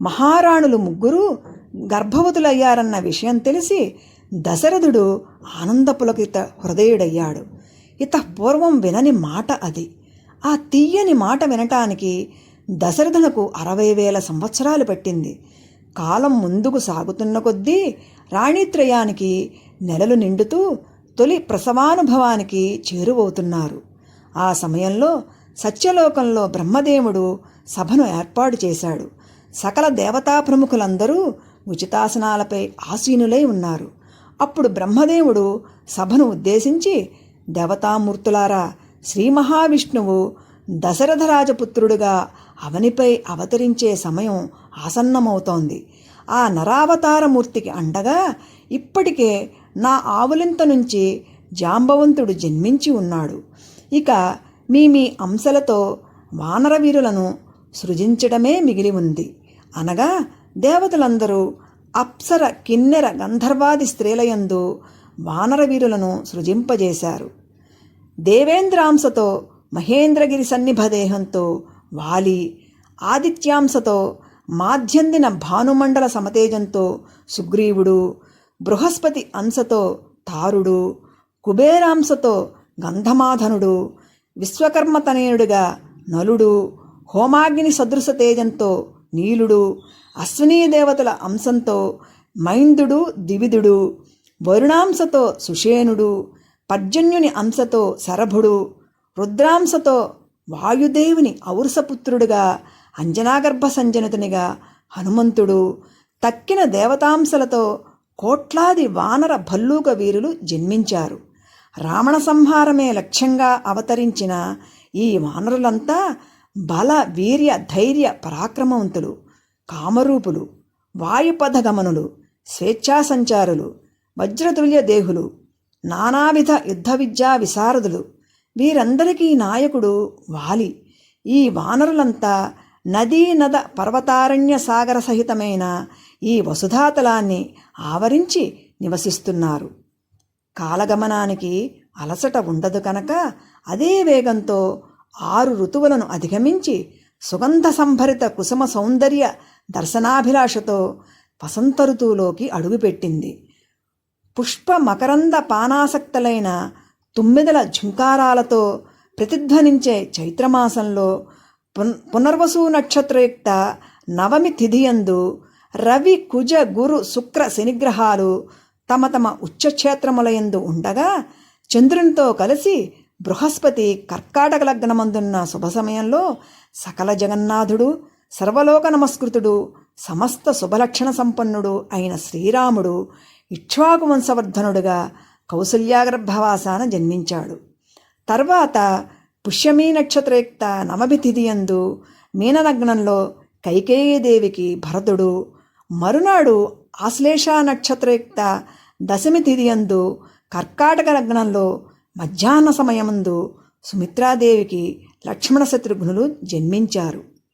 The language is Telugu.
మహారాణులు ముగ్గురు గర్భవతులయ్యారన్న విషయం తెలిసి దశరథుడు ఆనందపులకిత హృదయుడయ్యాడు. పూర్వం వినని మాట అది. ఆ తీయని మాట వినటానికి దశరథునకు 60,000 సంవత్సరాలు పట్టింది. కాలం ముందుకు సాగుతున్న కొద్దీ రాణిత్రయానికి నెలలు నిండుతూ తొలి ప్రసవానుభవానికి చేరువవుతున్నారు. ఆ సమయంలో సత్యలోకంలో బ్రహ్మదేవుడు సభను ఏర్పాటు చేశాడు. సకల దేవతా ప్రముఖులందరూ ఉచితాసనాలపై ఆసీనులై ఉన్నారు. అప్పుడు బ్రహ్మదేవుడు సభను ఉద్దేశించి, దేవతామూర్తులారా, శ్రీ మహావిష్ణువు దశరథరాజపుత్రుడుగా అవనిపై అవతరించే సమయం ఆసన్నమవుతోంది. ఆ నరావతారమూర్తికి అండగా ఇప్పటికే నా ఆవులింత నుంచి జాంబవంతుడు జన్మించి ఉన్నాడు. ఇక మీ అంశలతో వానరవీరులను సృజించడమే మిగిలి ఉంది అనగా దేవతలందరూ అప్సర కిన్నెర గంధర్వాది స్త్రీలయందు వానరవీరులను సృజింపజేశారు. దేవేంద్రాంశతో మహేంద్రగిరి సన్నిభదేహంతో వాలి, ఆదిత్యాంశతో మాధ్యందిన భానుమండల సమతేజంతో సుగ్రీవుడు, బృహస్పతి అంశతో తారుడు, కుబేరాంశతో గంధమాధనుడు, విశ్వకర్మతనయుడుగా నలుడు, హోమాగ్ని సదృశ తేజంతో నీలుడు, అశ్వినీ దేవతల అంశంతో మైందుడు దివిదుడు, వరుణాంశతో సుషేనుడు, పర్జన్యుని అంశతో శరభుడు, రుద్రాంశతో వాయుదేవుని ఔరసపుత్రుడుగా అంజనాగర్భ సంజనితునిగా హనుమంతుడు, తక్కిన దేవతాంశలతో కోట్లాది వానర భల్లూక వీరులు జన్మించారు. రావణ సంహారమే లక్ష్యంగా అవతరించిన ఈ వానరులంతా బల వీర్య ధైర్య పరాక్రమవంతులు, కామరూపులు, వాయుపథగమనులు, స్వేచ్ఛాసంచారులు, వజ్రతుల్య దేహులు, నానావిధ యుద్ధ విద్యా విశారదులు. వీరందరికీ నాయకుడు వాలి. ఈ వానరులంతా నదీ నద పర్వతారణ్య సాగర సహితమైన ఈ వసుధాతలాన్ని ఆవరించి నివసిస్తున్నారు. కాలగమనానికి అలసట ఉండదు కనుక అదే వేగంతో 6 ఋతువులను అధిగమించి సుగంధ సంభరిత కుసుమ సౌందర్య దర్శనాభిలాషతో వసంత ఋతువులోకి అడుగుపెట్టింది. పుష్ప మకరంద పానాసక్తులైన తుమ్మెదల ఝుంకారాలతో ప్రతిధ్వనించే చైత్రమాసంలో పునర్వసు నక్షత్రయుక్త నవమి తిథియందు రవి కుజ గురు శుక్ర శనిగ్రహాలు తమ తమ ఉచ్చక్షేత్రములయందు ఉండగా చంద్రునితో కలిసి బృహస్పతి కర్కాటక లగ్నమందున్న శుభ సమయంలో సకల జగన్నాథుడు, సర్వలోక నమస్కృతుడు, సమస్త శుభలక్షణ సంపన్నుడు అయిన శ్రీరాముడు ఇక్ష్వాకు వంశవర్ధనుడుగా కౌసల్యాగర్భవాసాన జన్మించాడు. తర్వాత పుష్యమీ నక్షత్రయుక్త నవమి తిథియందు మీనలగ్నంలో కైకేయీదేవికి భరతుడు, మరునాడు ఆశ్లేష నక్షత్రయుక్త దశమి తిథియందు కర్కాటక లగ్నంలో మధ్యాహ్న సమయమందు సుమిత్రాదేవికి లక్ష్మణ శత్రుఘ్నులు జన్మించారు.